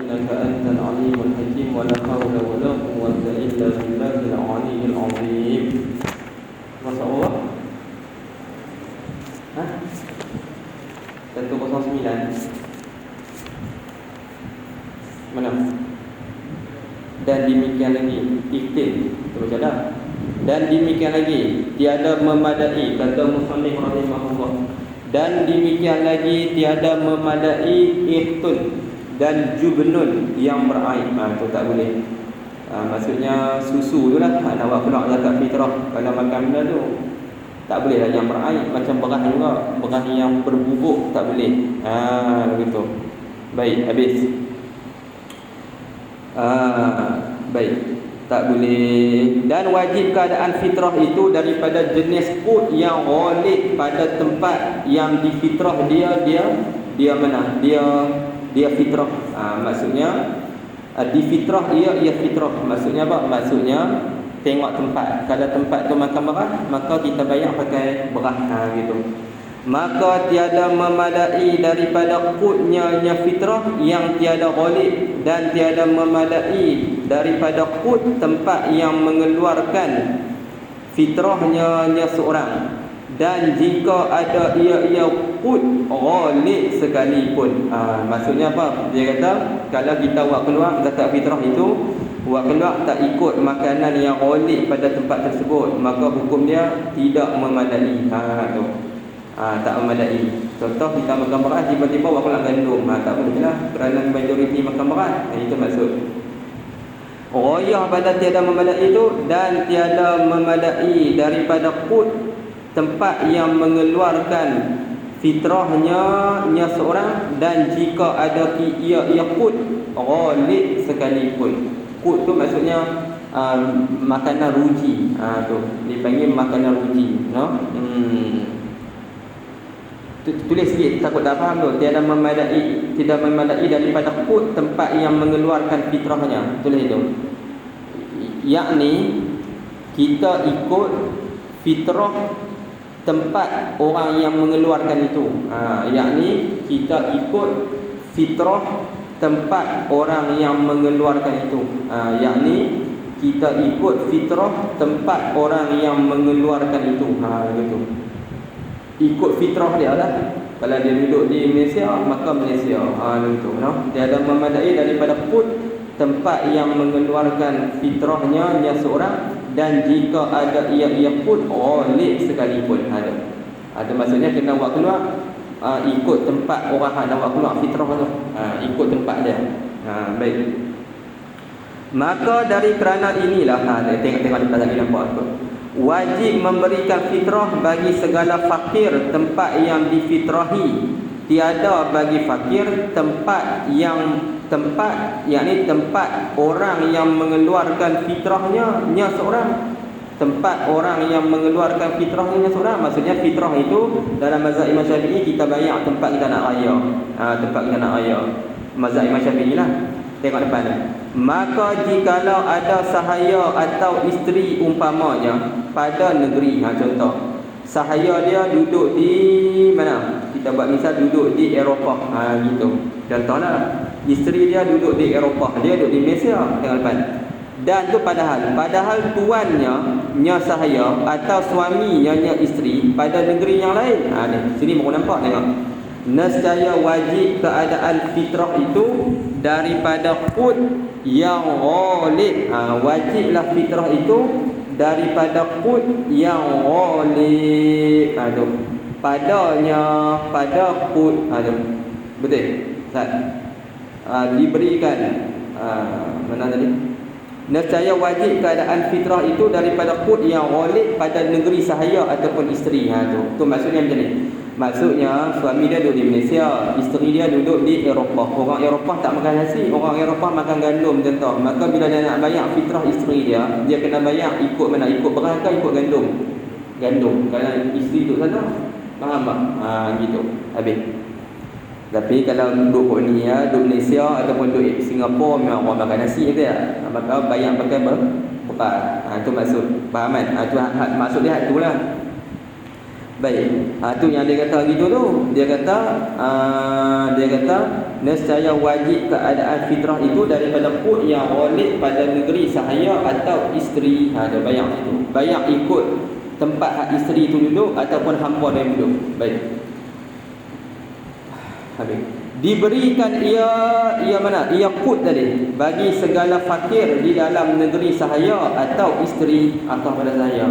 إنك أنت العليم الحكيم ولا حول ولا قوة إلا بالله العلي العظيم. Masya Allah. Hah? 109. Mana? Dan demikian lagi iftin. Terus ada. Dan demikian lagi tiada memadai, kata musannif rahimahullah. Dan demikian lagi tiada memadai ihtun dan jubnun yang beraib. Itu tak boleh. Maksudnya susu tu lah. Nak buat keluar zakat fitrah. Kalau makan benda tu tak boleh lah yang beraib. Macam beras juga, beras yang berbubuk tak boleh. Begitu. Baik, habis. Baik, tak boleh. Dan wajib keadaan fitrah itu daripada jenis qut yang ghalib pada tempat yang di fitrah dia mana? Dia fitrah. Maksudnya di fitrah ia fitrah. Maksudnya apa? Maksudnya tengok tempat. Kalau tempat tu makan beras, maka kita bayar pakai beras gitu. Maka tiada memadai daripada qutnya fitrah yang tiada ghalib, dan tiada memadai daripada qut tempat yang mengeluarkan fitrahnya seorang. Dan jika ada ia qut ghalib sekalipun. Maksudnya apa? Dia kata kalau kita buat keluar zakat fitrah itu, buat keluar tak ikut makanan yang ghalib pada tempat tersebut, maka hukum dia tidak memadai. Tak memadai. Contoh kita makan beras, tiba-tiba buat keluar gandum, tak boleh lah, kerana majoriti makan beras. Itu maksud ghayah pada tiada memadai itu. Dan tiada memadai daripada qut tempat yang mengeluarkan fitrahnya seorang. Dan jika ada ia qut ghalib sekalipun. Qut tu maksudnya makanan ruji. Tu dipanggil makanan ruji, no? Tulis sikit, takut tak faham tu. Tidak memadai daripada qut tempat yang mengeluarkan fitrahnya. Tulis itu. Yakni kita ikut fitrah tempat orang yang mengeluarkan itu. Yakni kita ikut fitrah tempat orang yang mengeluarkan itu. Yakni kita ikut fitrah tempat orang yang mengeluarkan itu. Begitu. Ikut fitrah dia lah. Kalau dia duduk di Malaysia, maka Malaysia. Begitu, no? Dia ada memadai daripada qut tempat yang mengeluarkan fitrahnya seorang. Dan jika ada ia qut ghalib sekalipun. Ada maksudnya kena buat keluar ikut tempat orang nak buat keluar fitrah tu. Ikut tempat dia. Baik. Maka dari kerana inilah, tengok kita lagi nampak tu. Wajib memberikan fitrah bagi segala fakir tempat yang difitrahi. Tiada bagi fakir tempat yakni tempat orang yang mengeluarkan fitrahnya seorang. Tempat orang yang mengeluarkan fitrahnya seorang. Maksudnya fitrah itu dalam mazhab Imam Syafi'i kita bayar tempat kita nak raya. Tempat kita nak raya. Mazhab Imam Syafi'i lah. Tengok depan ni. Maka jikalau ada sahaya atau isteri umpamanya pada negeri, contoh sahaya dia duduk di mana? Kita buat misal duduk di Eropah, gitu. Contohlah isteri dia duduk di Eropah, dia duduk di Malaysia. Tengok depan. Dan tu padahal tuannya sahaya atau suaminya isteri pada negeri yang lain. Sini baru nampak, tengok. Nescaya wajib keadaan fitrah itu daripada qut yang ghalib. Wajiblah fitrah itu daripada qut yang ghalib. Pada qut. Betul? Ustaz? Diberikan mana tadi? Nescaya wajib keadaan fitrah itu daripada qut yang ghalib pada negeri sahaya ataupun isteri. Tu maksudnya macam ni. Maksudnya suami dia duduk di Malaysia, isteri dia duduk di Eropah. Orang Eropah tak makan nasi, orang Eropah makan gandum contoh. Maka bila dia nak bayar fitrah isteri dia kena bayar ikut mana? Ikut beras ke ikut gandum? Gandum. Kerana isteri duduk sana. Faham tak? Gitu. Habis. Tapi kalau duduk ni duduk Malaysia ataupun duduk Singapura, memang orang makan nasi je ya. Maka bayar pakai beras. Itu maksud. Faham kan? Itu maksud dia tu lah. Baik. Tu yang dia kata gitu tu. Dia kata nescaya wajib keadaan fitrah itu daripada qut yang ghalib pada negeri sahaya atau isteri. Ada bayang itu. Bayang ikut tempat hak isteri itu duduk ataupun hamba dia duduk. Baik. Habis. Diberikan ia mana? Ia qut tadi bagi segala fakir di dalam negeri sahaya atau isteri atau pada sahaya.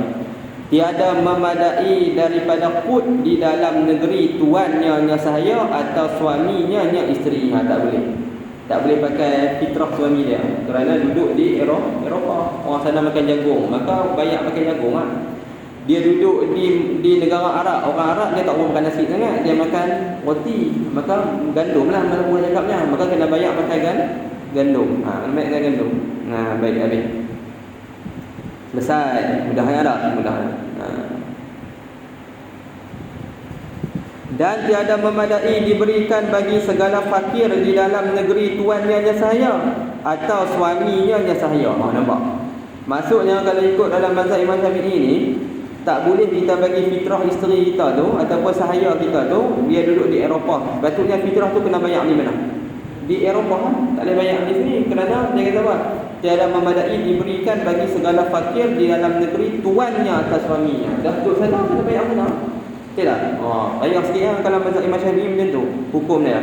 Tiada memadai daripada qut di dalam negeri tuannya sahaya atau suaminya isteri. Tak boleh. Tak boleh pakai fitrah suami dia. Kerana duduk di Eropah. Orang sana makan jagung, maka banyak makan jagung lah. Dia duduk di negara Arab. Orang Arab dia tak boleh makan nasi sangat. Dia makan roti. Maka gandum lah mana boleh cakapnya. Maka kena banyak pakai gandum. Kena banyak pakai gandum. Baik habis. Selesai. Mudahnya tak? Mudahnya. Dan tiada memadai diberikan bagi segala fakir di dalam negeri tuannya sahaya atau suaminya sahaya. Nampak? Maksudnya kalau ikut dalam mazhab Imam Syafi'i ni, tak boleh kita bagi fitrah isteri kita tu ataupun sahaya kita tu dia duduk di Eropah. Patutnya fitrah tu kena banyak di mana? Di Eropah. Tak boleh banyak di sini. Kerana dia kata apa? Tiada memadai diberikan bagi segala fakir di dalam negeri tuannya atau suaminya. Dah duduk sana kena banyak mana? Tak? Banyak sikit lah kalau mazhab Imam Syafi'i macam tu hukum dia.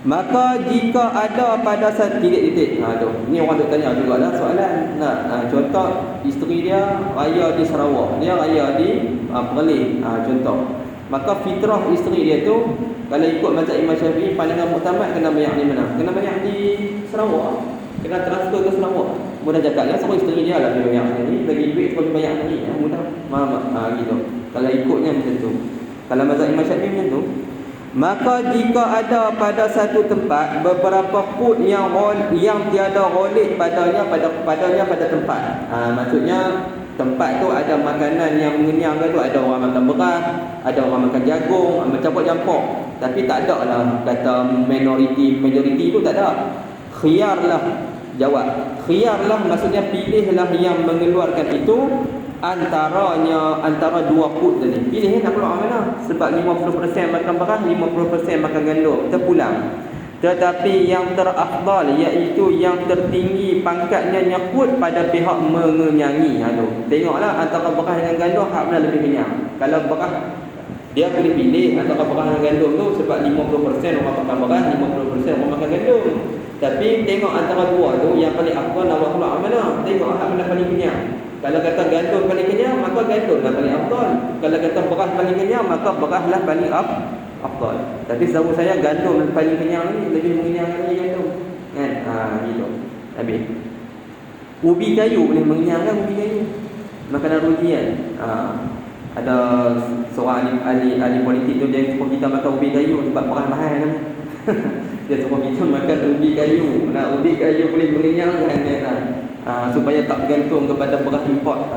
Maka jika ada pada satu titik-titik, tu ni orang duk tanya jugalah soalan. Contoh isteri dia raya di Sarawak, dia raya di Perlis, contoh. Maka fitrah isteri dia tu kalau ikut mazhab Imam Syafi'i pandangan muktamad kena banyak di mana? Kena banyak di Sarawak. Kena transfer ke Sarawak. Mudah cakap kan, sebab isteri dia lah dia banyak ni, bagi duit terus banyak ni, mudah. Faham gitu. Kalau ikutnya macam tu. Kalau mazhab Imam Syafi'i macam tu, maka jika ada pada satu tempat beberapa qut yang tiada ghalib padanya pada tempat. Maksudnya tempat tu ada makanan yang mengenyangkan tu, ada orang makan beras, ada orang makan jagung, mencampur-campur. Tapi tak ada lah kata majoriti tu tak ada. Khiyarlah, jawab. Khiyarlah maksudnya pilihlah yang mengeluarkan itu antara dua qut tadi. Pilih nak keluar mana? Sebab 50% makan beras, 50% makan gandum, terpulang. Tetapi yang terafdal iaitu yang tertinggi pangkatnya qut pada pihak mengenyangi. Tengoklah antara beras dengan gandum hak mana lebih kenyang. Kalau beras dia boleh pilih antara beras dengan gandum tu sebab 50% orang makan beras, 50% orang makan gandum. Tapi tengok antara dua tu yang paling afdal nak keluar mana? Tengok hak mana paling kenyang. Kalau kata gandum paling kenyang, maka gandumlah paling afdal. Kalau kata beras paling kenyang, maka beraslah paling afdal. Tapi setahu saya gandum paling kenyang ni, lebih mengenyangkan lagi gandum. Kan? Gitu. Habis. Ubi kayu boleh mengenyangkan ubi kayu. Makanan ruji kan. Ada seorang ahli politik tu dia suruh kita makan ubi kayu sebab beras mahal kan. Dia suruh kita makan ubi kayu. Ubi kayu boleh mengenyangkan kan. Supaya tak bergantung kepada beras import.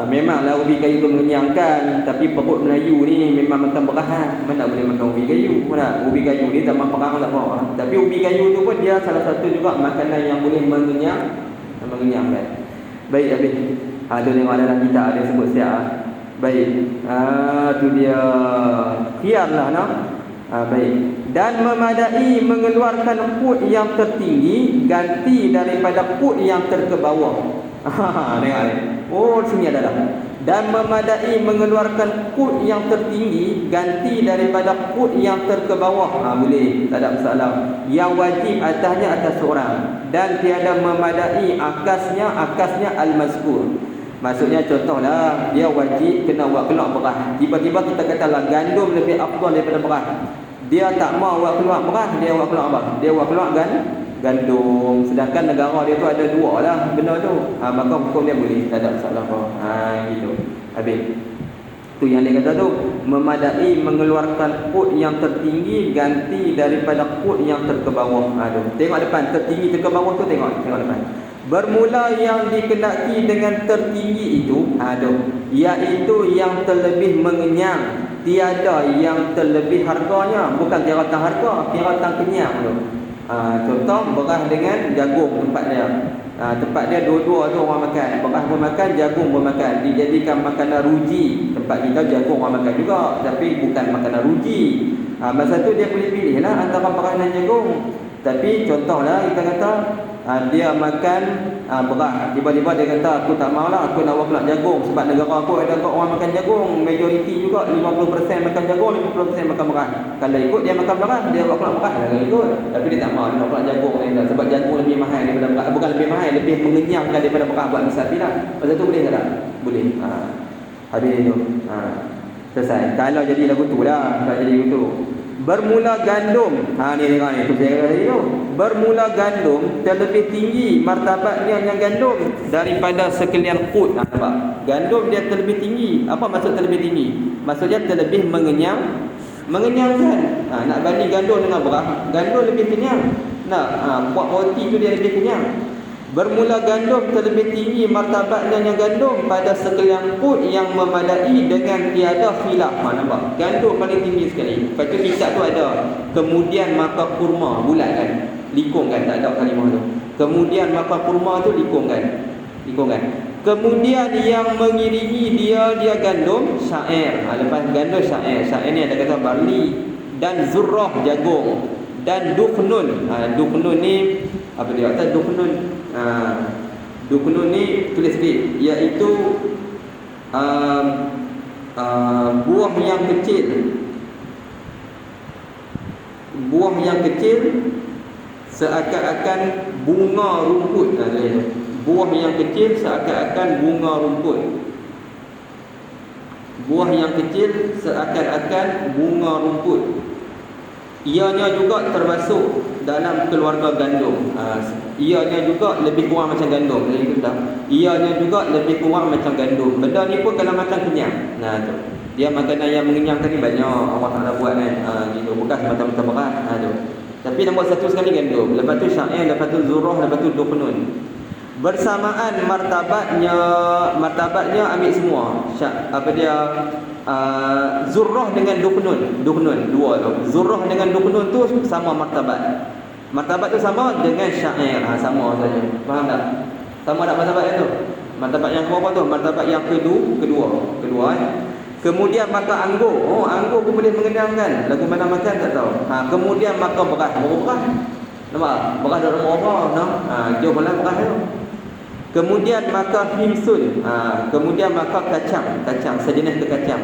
Memanglah ubi kayu tu mengenyangkan, tapi perut Melayu ni memang makan beras. Mana boleh makan ubi kayu? Ubi kayu ni zaman perang tak mau. Tapi ubi kayu tu pun dia salah satu juga makanan yang boleh mengenyangkan. Baik habis. Ada yang dalam kitab ada sebut siap. Baik. Tu dia khiyarlah baik. Dan memadai mengeluarkan qut yang tertinggi ganti daripada qut yang terkebawah. Tengok ni. Sini adalah. Dan memadai mengeluarkan qut yang tertinggi ganti daripada qut yang terkebawah. Boleh, tak ada masalah. Yang wajib atasnya atas seorang dan tiada memadai akasnya al-mazkur. Maksudnya contohlah dia wajib kena buat keluar beras. Tiba-tiba kita katalah gandum lebih afdal daripada beras. Dia tak mau buat keluar beras, dia buat keluar apa? Dia buat keluar gandum. Sedangkan negara dia tu ada dua lah benda tu. Maka hukum dia boleh, tak ada masalah apa. Gitu. Habis. Tu yang dia kata tu, memadai mengeluarkan qut yang tertinggi ganti daripada qut yang terkebawah. Tengok depan, tertinggi terkebawah tu tengok depan. Bermula yang dikenaki dengan tertinggi itu, iaitu yang terlebih mengenyang, tiada yang terlebih harganya. Bukan tiratan harga, tiratan kenyang tu. Contoh beras dengan jagung tempat dia. tempat dia dua-dua tu orang makan. Beras pun makan, jagung pun makan. Dijadikan makanan ruji. Tempat kita jagung orang makan juga, tapi bukan makanan ruji. Masa tu dia boleh pilih lah antara beras dan jagung. Tapi contohlah kita kata dia makan beras, tiba-tiba dia kata aku tak mau lah, aku nak buat jagung. Sebab negara aku ada orang makan jagung, majoriti juga 50% makan jagung, 50% makan beras. Kalau ikut dia makan beras, dia buat beras lah kalau ikut. Tapi dia tak mau, dia nak buat jagung ni dah. Sebab jagung lebih mahal daripada beras. Bukan lebih mahal, lebih mengenyangkan daripada beras. Buat misal lah. Pasal tu boleh tak? Boleh. Habis itu. Selesai. Kalau jadi lagu tu lah, kalau jadi lagu tu. Bermula gandum. Ni dengar ni. Tu saya kata tu. Bermula gandum terlebih tinggi martabatnya yang gandum daripada sekalian kut. Nampak? Gandum dia terlebih tinggi. Apa maksud terlebih tinggi? Maksudnya terlebih mengenyangkan. Nak banding gandum dengan beras, gandum lebih kenyang. Buat roti tu dia lebih kenyang. Bermula gandum terlebih tinggi martabatnya yang gandum pada sekalian kut yang memadai dengan tiada khilaf. Nampak? Gandum paling tinggi sekali. Lepas tu kisah tu ada. Kemudian maka kurma, bulat kan? Likung kan? Tak ada kalimah tu. Kemudian maka kurma tu likung kan? Likung kan? Kemudian yang mengiringi dia gandum, syair. Lepas gandum syair. Syair ni ada kata barli. Dan zurrah, jagung. Dan dukhnun. Dukhnun ni apa dia kata dukhnun? Dukhnun ni tulis sikit, iaitu buah yang kecil. Buah yang kecil seakan-akan bunga rumput. Buah yang kecil seakan-akan bunga rumput. Buah yang kecil seakan-akan bunga rumput. Ianya juga termasuk dalam keluarga gandum. Ianya juga lebih kurang macam gandum. Ianya juga lebih kurang macam gandum. Benda ni pun kalau makan kenyang. Tu. Dia makanan yang mengenyangkan ni banyak. Allah Ta'ala buat kan. Gitu. Bukan semata-mata berat. Tu. Tapi nombor satu sekali gandum. Lepas tu syair, lepas tu zurrah, lepas tu dukhnun. Bersamaan martabatnya ambil semua. Zurrah dengan dukhnun dua tu. Zurrah dengan dukhnun tu sama martabat. Martabat tu sama dengan syair. Sama saja. Faham tak? Sama tak martabat tu? Martabat yang berapa tu? Martabat yang kedua. Kemudian maka anggur. Anggur pun boleh mengenyangkan. Lagu mana makan tak tahu. Kemudian maka beras. Beras. Nampak? Beras dalam orang. Jauh malam beras tu. Kemudian maka himsun. Kemudian maka kacang sejenis ke kacang.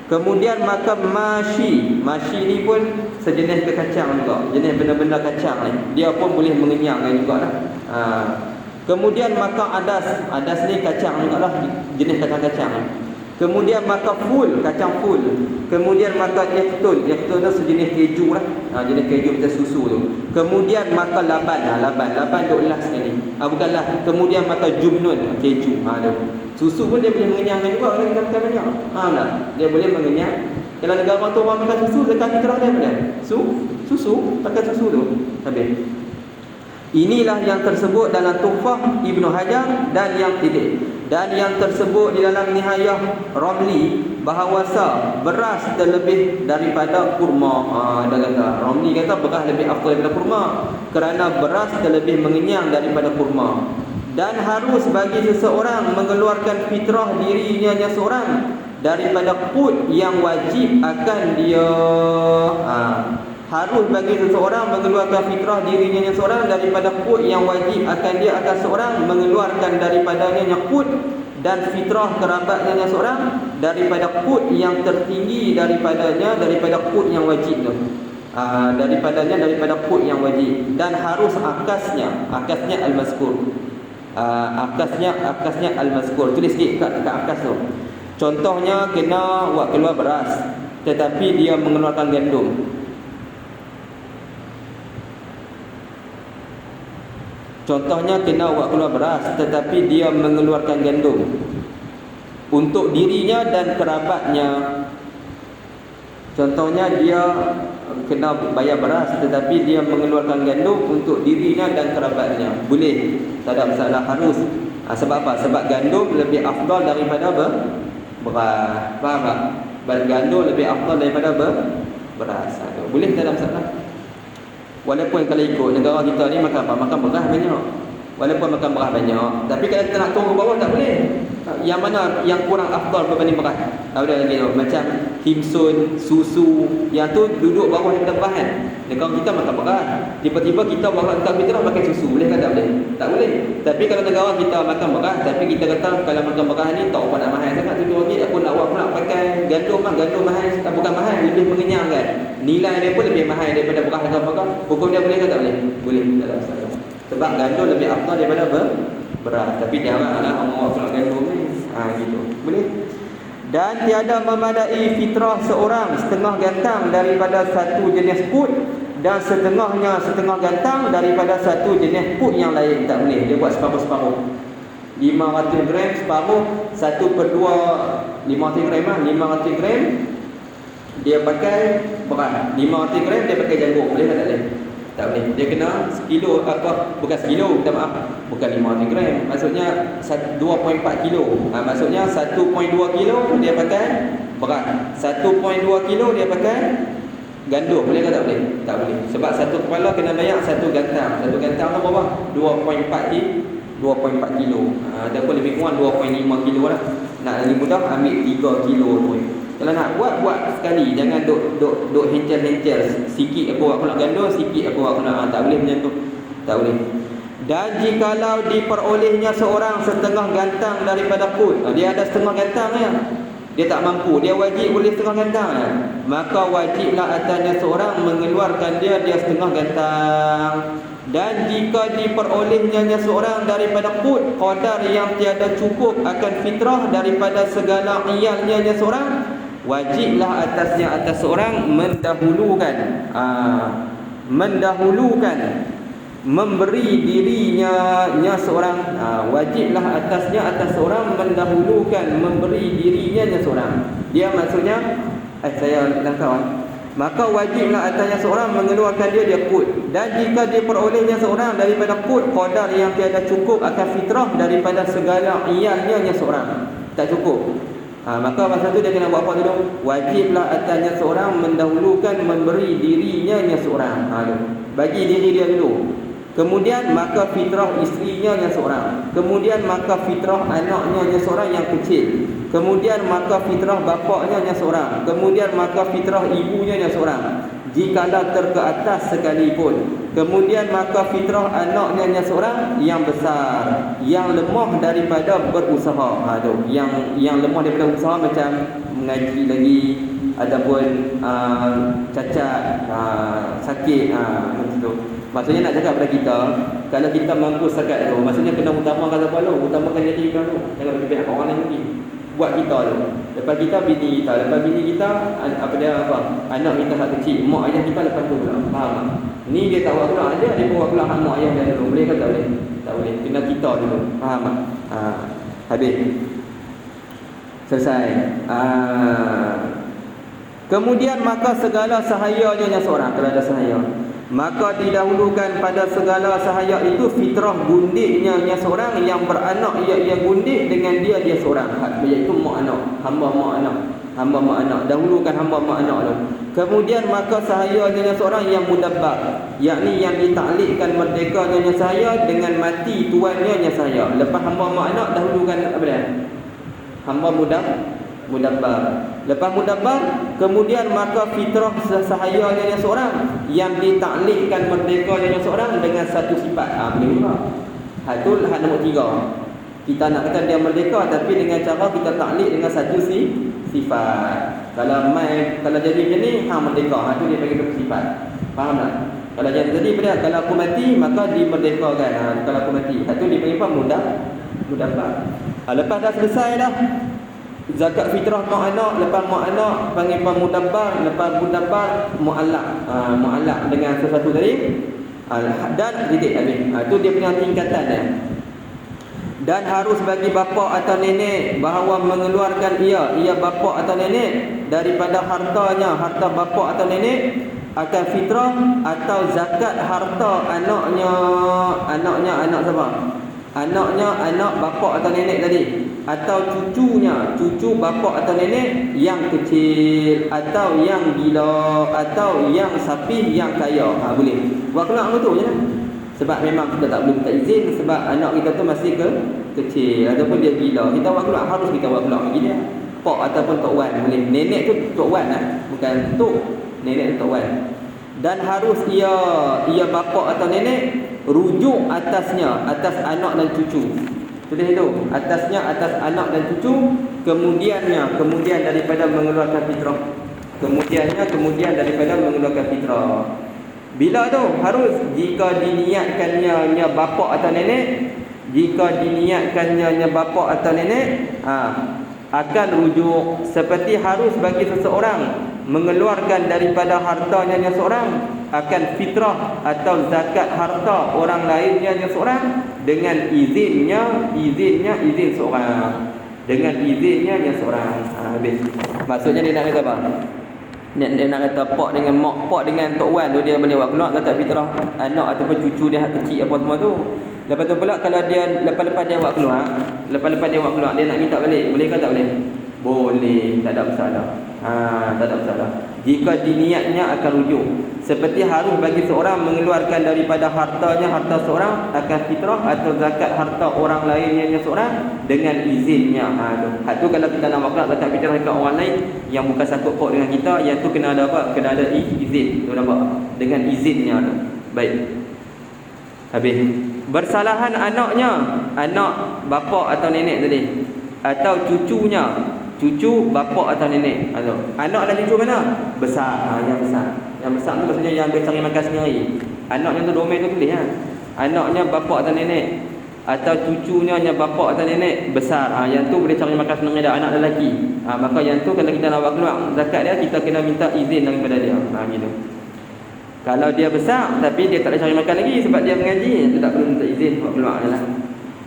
Kemudian maka mashi ni pun sejenis ke kacang juga. Jenis benda-benda kacang ni. Dia pun boleh mengenyangkan juga lah. Kemudian maka adas ni kacang juga lah. Jenis kacang-kacang. Kemudian maka kacang full. Kemudian maka yaktun tu sejenis keju lah. Jenis keju macam susu tu. Kemudian maka laban duk last sekali. Bukanlah. Kemudian maka jumnun, keju. Susu pun dia boleh mengenyangkan juga kalau kita makan banyak. Tak? Dia boleh mengenyang. Kalau negara tu orang makan susu, zakat fitrah dia apa? Susu, pakai susu tu. Habis. Inilah yang tersebut dalam Tuhfah Ibnu Hajar dan yang titik. Dan yang tersebut di dalam Nihayah Ramli bahawasa beras terlebih daripada kurma. Dia kata Ramli kata beras lebih afdal daripada kurma kerana beras terlebih mengenyang daripada kurma. Dan harus bagi seseorang mengeluarkan fitrah dirinya seorang daripada qut yang wajib akan dia. Harus bagi seseorang mengeluarkan fitrah dirinya seorang daripada qut yang wajib akan dia akan seorang mengeluarkan daripadanya qut dan fitrah kerabatnya seorang daripada qut yang tertinggi daripadanya daripada qut yang wajib tu. Daripada qut yang wajib dan harus akasnya al-mazkur. Akasnya al-mazkur. Tulis sikit kat akas tu. Contohnya kena buat keluar beras tetapi dia mengeluarkan gandum. Contohnya kena buat keluar beras tetapi dia mengeluarkan gandum untuk dirinya dan kerabatnya. Contohnya dia kena bayar beras tetapi dia mengeluarkan gandum untuk dirinya dan kerabatnya. Boleh, tak ada masalah, harus. Sebab apa? Sebab gandum lebih afdal daripada beras. Faham tak? Gandum lebih afdal daripada beras. Boleh, tak ada masalah. Walaupun kalau ikut negara kita ni makan apa? Makan beras banyak. walaupun makan beras banyak. Tapi kalau kita nak turun ke bawah tak boleh. Yang mana yang kurang afdal berbanding beras? Ada lagi tu macam himsun, susu, yang tu duduk bawah daripada beras kan. Dan kalau kita makan beras, tiba-tiba kita bawa tak fitrah makan susu, boleh kan tak boleh? Tak boleh. Tapi kalau negara kita makan beras, tapi kita kata kalau makan beras ni tak apa nak mahal sangat RM7, aku nak buat pula pakai gandum mahal, bukan mahal, lebih mengenyangkan. Nilai dia pun lebih mahal daripada beras atau apa. Hukum dia boleh ke tak boleh? Boleh. Tak ada masalah. Sebab gandum lebih afdal daripada beras. Tapi janganlah orang nak gandum ni. Gitu. Boleh. Dan tiada memadai fitrah seorang setengah gantang daripada satu jenis put dan setengah gantang daripada satu jenis put yang lain. Tak boleh. Dia buat separuh-separuh. 500 gram separuh, 1/2 500 gram lah. 500 gram dia pakai beras, 500 gram dia pakai jagung. Boleh tak boleh? Tak boleh. Dia kena sekilo, bukan sekilo, minta maaf, bukan 500 gram, maksudnya 2.4 kilo. Maksudnya 1.2 kilo dia pakai beras, 1.2 kilo dia pakai gandum. Boleh ke tak boleh? Tak boleh. Sebab satu kepala kena bayar satu gantang. Satu gantang tu berapa? 2.4 kilo. Ataupun lebih kurang 2.5 kilo lah. Nak lagi mudah ambil 3 kilo tu. Kalau nak buat sekali, jangan duk hencel-hencel. Sikit aku nak gandum, sikit aku nak. Tak boleh macam tu. Tak boleh. Dan jikalau diperolehnya seorang setengah gantang daripada put, dia ada setengah gantang ya. Dia tak mampu, dia wajib boleh setengah gantang ya. Maka wajiblah atasnya seorang mengeluarkan dia setengah gantang. Dan jika diperolehnya seorang daripada put qadar yang tiada cukup akan fitrah daripada segala iyalnya seorang, wajiblah atas seorang mendahulukan memberi dirinya seorang. Wajiblah atas seorang mendahulukan memberi dirinya seorang. Dia maksudnya saya langkah. Maka wajiblah atasnya seorang mengeluarkan dia put. Dan jika diperolehnya seorang daripada put qadar yang tiada cukup akan fitrah daripada segala iyalnya seorang, tak cukup, maka masa tu dia kena buat apa dulu? Wajiblah atasnya seorang mendahulukan memberi dirinya seorang. Bagi diri dia dulu. Kemudian maka fitrah isterinya seorang. Kemudian maka fitrah anaknya seorang yang kecil. Kemudian maka fitrah bapaknya seorang. Kemudian maka fitrah ibunya seorang, jikalau terkeatas sekalipun. Kemudian maka fitrah anaknya seorang yang besar, yang lemah daripada berusaha. Yang lemah daripada usaha macam mengaji lagi, ataupun cacat, sakit, macam tu. Maksudnya nak cakap pada kita, kalau kita mampu setakat tu, maksudnya kena utamakan apa lu? Utamakan diri kita tu. Jangan lebih banyak orang lain lagi. Buat kita tu. Lepas kita bini kita, lepas bini kita anak kita hak kecil, mak ayah kita lepas tu pula. Faham tak? Ni dia tak buat pula, dia buat pula hak mak ayah dia dulu. Boleh ke tak boleh? Tak boleh. Kena kita dulu. Faham tak? Habis. Selesai. Kemudian maka segala sahayanya seorang, kalau ada sahaya, maka didahulukan pada segala sahaya itu fitrah gundiknya seorang yang beranak ia gundik dengan dia seorang, iaitu mak anak, hamba mak anak. Dahulukan hamba mak anak tu. Kemudian maka sahayanya seorang yang mudabbar, yakni yang ditaklikkan merdekanya sahaya dengan mati tuannya sahaya. Lepas hamba mak anak dahulukan apa dia? Hamba mudabbar. Lepas mudabbar, kemudian maka fitrah sahayanya seorang yang ditaklikkan merdekanya seorang dengan satu sifat. Boleh juga. Itu hak nombor 3. Kita nak kata dia merdeka, tapi dengan cara kita taklik dengan satu sifat. Kalau jadi macam ni, merdeka. Itu dia bagi satu sifat. Faham tak? Kalau jadi pada kalau aku mati, maka dimerdekakan. Kalau aku mati, itu dipanggil apa? Mudabbar. Lepas dah selesai dah zakat fitrah mak anak, lepas mak anak panggil mudabbar, lepas mudabbar muallaq dengan sesuatu tadi, dan titik habis. Itu dia punya tingkatan dia. Dan harus bagi bapa atau nenek bahawa mengeluarkan ia bapa atau nenek daripada hartanya, harta bapa atau nenek akan fitrah atau zakat harta anaknya anak siapa? Anak bapa atau nenek tadi, atau cucu bapa atau nenek yang kecil, atau yang gila, atau yang sapih, yang kaya. Boleh. Buat kelak betul je lah. Sebab memang kita tak boleh minta izin sebab anak kita tu masih kecil ataupun dia gila. Kita buat keluar, harus kita buat keluar bagi dia. Pak ataupun tok wan boleh. Nenek tu tok wan lah, bukan tok. Nenek tu tok wan. Dan harus ia bapa atau nenek rujuk atasnya, atas anak dan cucu. Tulis itu, atasnya atas anak dan cucu, kemudian daripada mengeluarkan fitrah. Kemudian daripada mengeluarkan fitrah. Bila tu? Harus jika diniatkannya bapa atau nenek, bapa atau nenek, akan rujuk. Seperti harus bagi seseorang mengeluarkan daripada hartanya seorang akan fitrah atau zakat harta orang lainnya seorang dengan izinnya seorang. Dengan izinnya seorang. Habis. Maksudnya dia nak kata apa? Dia nak kata pak dengan mak, pak dengan tok wan tu dia boleh buat keluar zakat fitrah anak ataupun cucu dia hak kecil apa semua tu. Lepas tu pula kalau dia lepas dia buat keluar, dia nak minta balik, boleh ke tak boleh? Boleh, tak ada masalah. Tak ada masalah. Jika diniatnya akan rujuk. Seperti harus bagi seorang mengeluarkan daripada hartanya harta seorang akan fitrah atau zakat harta orang lainnya seorang dengan izinnya. Tu kalau kita nak buat zakat fitrah dekat orang lain yang bukan sangkut paut dengan kita, yang tu kena ada apa? Kena ada izin. Tu nampak? Dengan izinnya tu. Baik. Habis. Bersalahan anaknya, anak bapa atau nenek tadi, atau cucunya, cucu bapa atau nenek. Anak dan cucu mana? Besar. Yang besar. Yang besar tu maksudnya yang dia cari makan sendiri. Anaknya tu domain tu tulis Anaknya bapa atau nenek atau cucunya bapa atau nenek besar. Yang tu boleh cari makan sendiri dah, anak lelaki. Maka yang tu kalau kita nak buat keluar zakat dia, kita kena minta izin daripada dia. Gitu. Kalau dia besar tapi dia tak boleh cari makan lagi sebab dia mengaji, dia tak perlu minta izin buat keluar lah.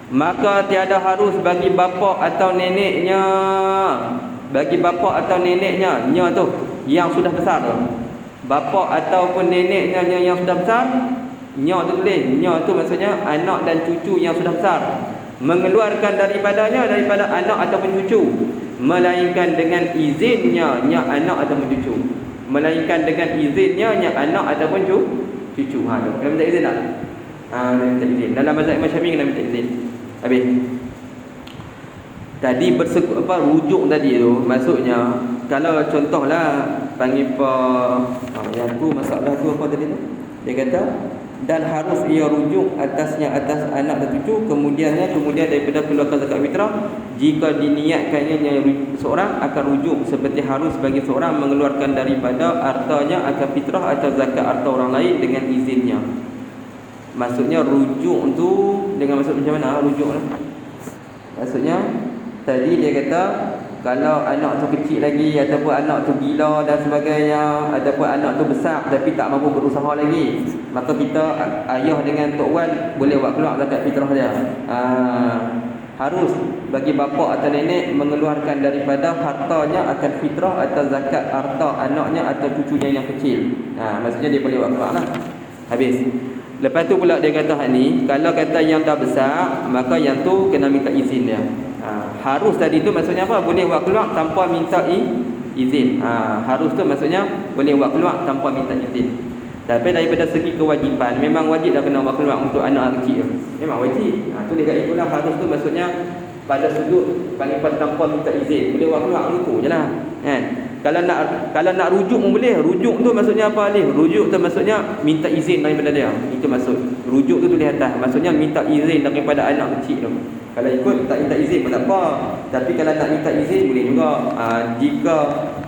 Maka tiada harus bagi bapa atau neneknya, nya tu yang sudah besar tu. Bapa ataupun neneknya yang sudah besar, nya tu tulis. Nya tu maksudnya anak dan cucu yang sudah besar. Mengeluarkan daripada anak ataupun cucu, melainkan dengan izinnya anak ataupun cucu. Melainkan dengan izinnya anak ataupun cucu. Kena minta izin tak? Kena minta izin. Dalam mazhab Imam Syafi'i kena minta izin. Habis. Tadi rujuk tadi tu maksudnya kalau contohlah panggil yang tu masalah tu apa tadi tu? Dia kata dan harus ia rujuk atas anak dan cucu, kemudian daripada keluarkan zakat fitrah jika diniatkannya seorang akan rujuk, seperti harus bagi seorang mengeluarkan daripada hartanya akan fitrah atau zakat harta orang lain dengan izinnya. Maksudnya rujuk tu dengan maksud macam mana rujuk lah? Maksudnya tadi dia kata kalau anak tu kecil lagi ataupun anak tu gila dan sebagainya ataupun anak tu besar tapi tak mampu berusaha lagi, maka kita ayah dengan tok wan boleh buat keluar zakat fitrah dia. Harus bagi bapa atau nenek mengeluarkan daripada hartanya akan fitrah atau zakat harta anaknya atau cucunya yang kecil. Maksudnya dia boleh buat keluar lah. Habis. Lepas tu pula dia kata ni, kalau kata yang dah besar, maka yang tu kena minta izin dia. Harus tadi tu maksudnya apa? Boleh buat keluar tanpa minta izin. Harus tu maksudnya boleh buat keluar tanpa minta izin. Tapi daripada segi kewajipan, memang wajib dah kena buat keluar untuk anak kecil. Memang wajib. Tu dia kata itulah harus tu maksudnya pada sudut panggilan tanpa minta izin. Boleh buat keluar gitu je lah. Kalau nak rujuk pun boleh. Rujuk tu maksudnya apa ni? Rujuk tu maksudnya minta izin daripada dia. Itu maksud. Rujuk tu tulis atas. Maksudnya minta izin daripada anak kecil tu. Kalau ikut tak minta izin pun tak apa. Tapi kalau nak minta izin boleh juga. Jika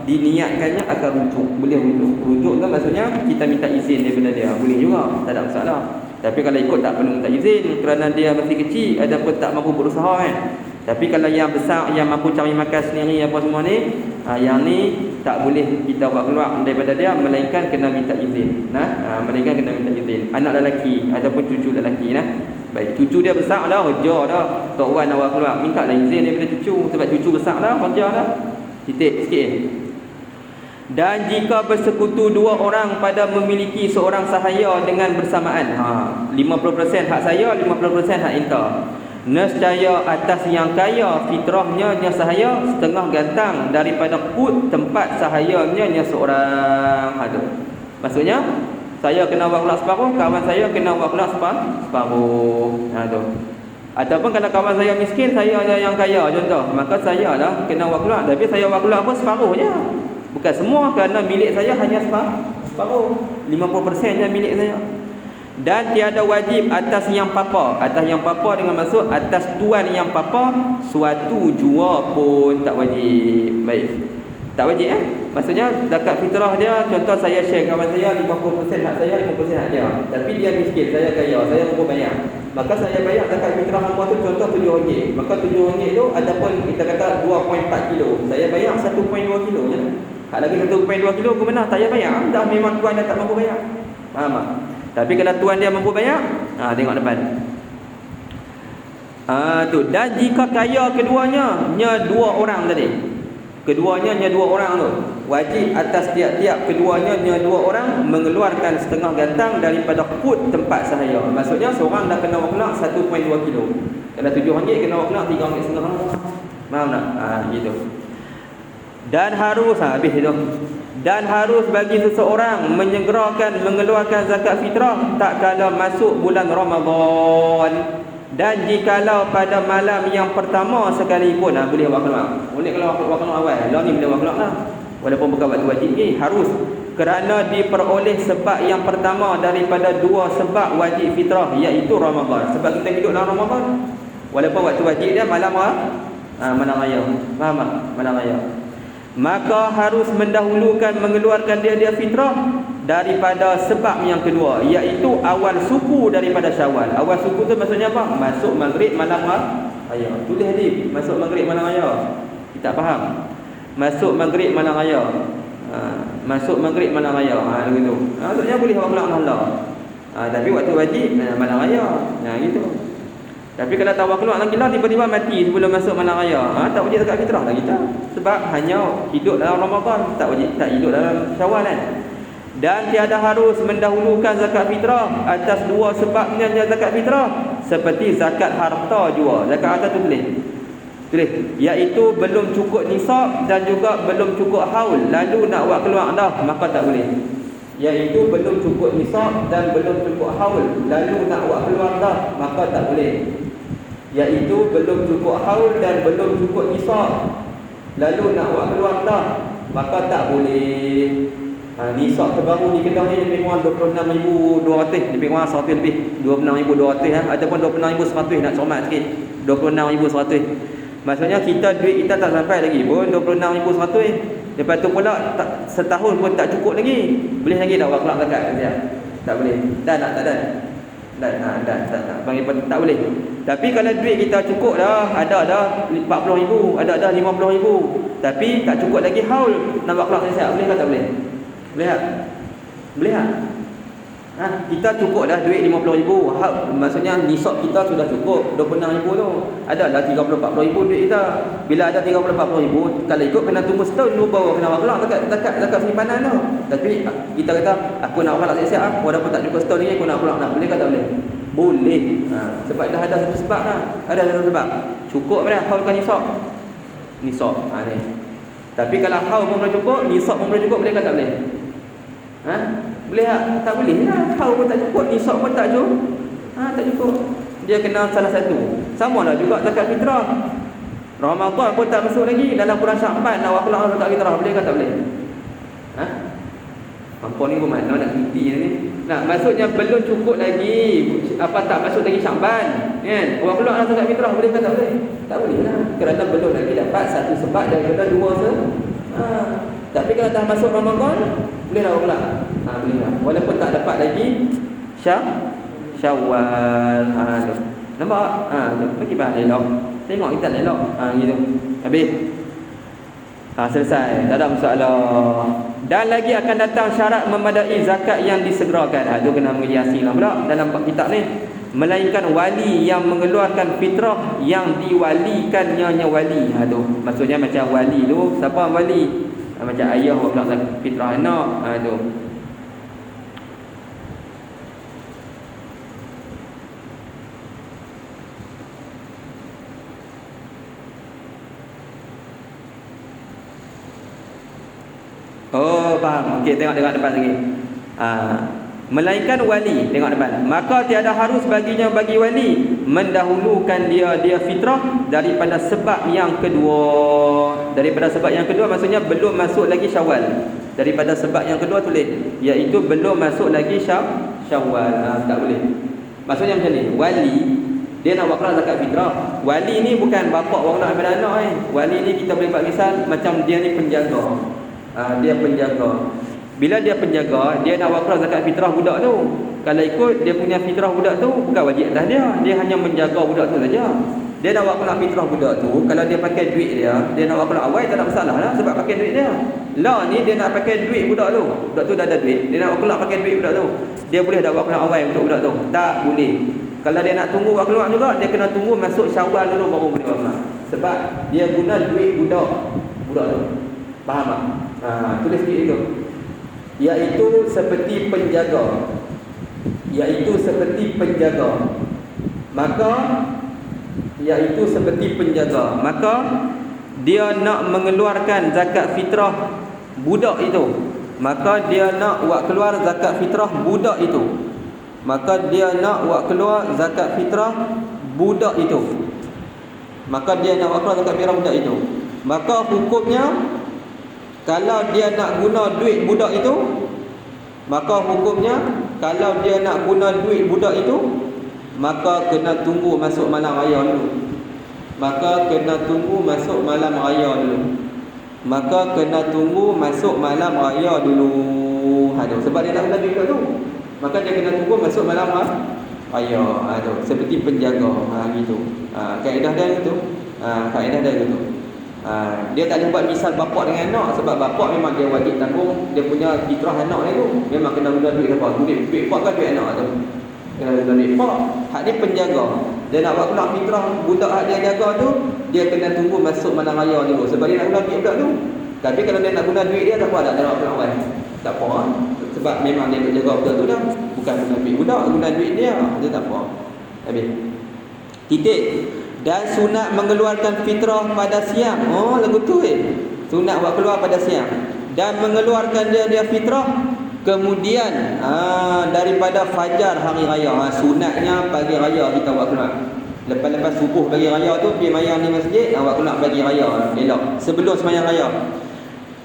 diniatkannya akan rujuk, boleh rujuk. Rujuk tu maksudnya kita minta izin daripada dia. Boleh juga, tak ada masalah. Tapi kalau ikut tak perlu minta izin kerana dia masih kecil ataupun tak mampu berusaha Tapi kalau yang besar, yang mampu cari makan sendiri apa semua ni, yang ni tak boleh kita buat keluar daripada dia, melainkan kena minta izin. Melainkan kena minta izin. Anak lelaki ataupun cucu lelaki Baik, cucu dia besar dah, kerja dah. Tok wan nak buat keluar, minta lah izin daripada cucu sebab cucu besar dah, kerja dah. Titik sikit. Dan jika bersekutu dua orang pada memiliki seorang sahaya dengan bersamaan, 50% hak saya, 50% hak inta. Nescaya atas yang kaya fitrahnya sahaya setengah gantang daripada kut tempat sahayanya seorang. Maksudnya Saya kena wakilak separuh, kawan saya kena wakilak separuh. Tu. Ataupun kalau kawan saya miskin, saya ada yang kaya contoh, maka saya lah kena wakilak, tapi saya wakilak pun separuh je. Bukan semua, kerana milik saya hanya separuh. 50% je milik saya. Dan tiada wajib atas yang papa. Atas yang papa dengan maksud atas tuan yang papa, suatu jua pun tak wajib. Baik. Tak wajib Maksudnya zakat fitrah dia, contoh saya share kawan saya 50% hak saya, 50% hak dia. Tapi dia miskin, saya kaya, saya mampu bayar. Maka saya bayar zakat fitrah hangpa tu contoh RM7. Maka RM7 tu ataupun kita kata 2.4 kilo. Saya bayar 1.2 kilo je. Hak lagi 1.2 kilo ke mana? Saya bayar. Dah memang tuan dah tak mampu bayar. Faham tak? Tapi kalau tuan dia mampu bayar, tengok depan. Tu. Dan jika kaya keduanya, nya dua orang tadi. Keduanya nya dua orang tu. Wajib atas tiap-tiap keduanya nya dua orang mengeluarkan setengah gantang daripada kut tempat sahaya. Maksudnya seorang dah kena wakilak 1.2 kilo. Kalau RM7 kena wakilak RM3.5. Faham tak? Gitu. Dan harus habis itu. Dan harus bagi seseorang menyegerakan mengeluarkan zakat fitrah tak kala masuk bulan Ramadan. Dan jikalau pada malam yang pertama sekalipun boleh buat keluar. Boleh kalau buat keluar awal. Lah ni boleh buat keluar lah. Walaupun bukan waktu wajib ni harus. Kerana diperoleh sebab yang pertama daripada dua sebab wajib fitrah, iaitu Ramadan. Sebab kita hidup dalam Ramadan. Walaupun waktu wajib dia malam malam raya. Faham tak? Malam raya. Maka harus mendahulukan mengeluarkan dia fitrah daripada sebab yang kedua, iaitu awal suku daripada Syawal. Awal suku tu maksudnya apa? Masuk maghrib malam raya. Tulis hadis masuk maghrib malam raya. Kita faham? Masuk maghrib malam raya. Masuk maghrib malam raya. Begitu. Maksudnya boleh wakilak malam. Tapi waktu wajib malam raya. Gitu. Tapi kalau tak wakilak lagi lah tiba-tiba mati sebelum masuk malam raya, tak wajib zakat fitrah lah kita. Sebab hanya hidup dalam Ramadan, tak wajib, tak hidup dalam Syawal kan. Dan tiada harus mendahulukan zakat fitrah atas dua sebabnya zakat fitrah, seperti zakat harta jua. Zakat harta tu tulis, iaitu belum cukup nisab dan juga belum cukup haul, lalu nak buat keluar dah, maka tak boleh. Iaitu belum cukup nisab dan belum cukup haul, lalu nak buat keluar dah, maka tak boleh. Iaitu belum cukup haul dan belum cukup nisab, lalu nak buat keluar dah, maka tak boleh. Nisab terbaru di Kedah ni lebih kurang 26,200, lebih kurang 100 lebih, 26,200 ataupun 26,100 nak cermat sikit, 26,100. Maksudnya kita duit kita tak sampai lagi pun 26,100. Lepas tu pula setahun pun tak cukup lagi. Boleh lagi tak buat zakat dia? Tak boleh. Dan tak dan. Bagi tak boleh. Tapi kalau duit kita cukup dah, ada dah 40,000, ada dah 50,000, tapi tak cukup lagi haul nak buat zakat, boleh ke tak boleh? Boleh tak? Boleh tak? Kita cukup dah duit 50,000. Maksudnya nisab kita sudah cukup 26,000 tu. Ada dah 30-40,000 duit kita. Bila ada 30-40,000, kalau ikut kena tunggu setahun dulu baru kena wakilak zakat simpanan tu. Tapi kita kata aku nak wakilak siap-siap, walaupun tak cukup setahun lagi aku nak wakilak. Boleh ke tak boleh? Boleh. Sebab dah ada satu sebab dah. Ada satu sebab. Cukup dah haulkan nisab. Nisab. Ni. Tapi kalau haul pun belum cukup, nisab pun belum cukup, boleh ke tak boleh? Boleh tak? Tak boleh lah. Haul pun tak cukup, nisab pun tak cukup. Tak cukup. Dia kena salah satu. Sama lah juga zakat fitrah. Ramadan pun tak masuk lagi, dalam bulan Syakban nak wakilak zakat fitrah, boleh ke tak boleh? Hampa ni pun mana nak berhenti ni. Maksudnya belum cukup lagi, tak masuk lagi Syakban kan? Wakilak zakat fitrah, boleh ke tak boleh? Tak boleh lah. Kerana belum lagi dapat satu sebab daripada dua tapi kalau dah masuk Ramadan, boleh lah wakilak. Boleh lah. Walaupun tak dapat lagi Syawal. Nampak? Pergi bahas elok. Tengok kita elok. Gitu. Habis. Selesai. Tak ada masalah. Dan lagi akan datang syarat memadai zakat yang disegerakan. Itu kena menghiasi lah pula dalam kitab ni. Melainkan wali yang mengeluarkan fitrah yang diwalikannya wali. Tu maksudnya macam wali tu, siapa wali? Macam ayah buat fitrah anak. Tu. Oh, faham. Okey, tengok depan lagi. melainkan wali. Tengok depan. Maka tiada harus baginya bagi wali mendahulukan dia fitrah daripada sebab yang kedua. Daripada sebab yang kedua maksudnya belum masuk lagi Syawal. Daripada sebab yang kedua tulis, iaitu belum masuk lagi Syawal. Tak boleh. Maksudnya macam ni, wali dia nak buat keluar zakat fitrah. Wali ni bukan bapak orang nak daripada anak Wali ni kita boleh buat misal macam dia ni penjaga. Dia penjaga. Bila dia penjaga, dia nak buat keluar zakat fitrah budak tu. Kalau ikut dia punya fitrah budak tu, bukan wajib atas dia. Dia hanya menjaga budak tu saja. Dia nak buat keluar fitrah budak tu, kalau dia pakai duit dia nak buat keluar awal tak ada masalah lah sebab pakai duit dia. Lah ni dia nak pakai duit budak tu. Budak tu dah ada duit. Dia nak buat keluar pakai duit budak tu. Dia boleh dah buat keluar awal untuk budak tu? Tak boleh. Kalau dia nak tunggu buat keluar juga, dia kena tunggu masuk Syawal dulu baru boleh buat keluar. Sebab dia guna duit budak tu. Faham tak? Tulis sikit itu. Iaitu seperti penjaga. Maka dia nak mengeluarkan zakat fitrah budak itu. Maka dia nak buat keluar zakat fitrah budak itu. Maka hukumnya kalau dia nak guna duit budak itu, maka kena tunggu masuk malam raya dulu. Sebab dia nak guna duit budak tu, maka dia kena tunggu masuk malam raya. Seperti penjaga. Gitu. Kaedah dia gitu. Dia tak boleh buat misal bapak dengan anak. Sebab bapak memang dia wajib tanggung dia punya fitrah anak dia tu. Memang kena guna duit apa? Duit pak kan duit anak tu. Kena guna duit pak. Hak ni penjaga. Dia nak buat keluar fitrah budak hak dia jaga tu, dia kena tunggu masuk malam raya dulu. Sebab dia nak guna duit budak tu. Tapi kalau dia nak guna duit dia tak apa dah. Dia nak keluar awal. Tak apa. Sebab memang dia nak jaga budak tu dah. Bukan guna duit budak, guna duit dia. Dia tak apa. Habis. Titik. Dan sunat mengeluarkan fitrah pada siang. Lagu tu sunat buat keluar pada siang. Dan mengeluarkan dia fitrah kemudian daripada fajar hari raya. Sunatnya pagi raya kita buat keluar. Lepas subuh pagi raya tu pergi mayang di masjid, buat keluar pagi raya elok sebelum sembahyang raya.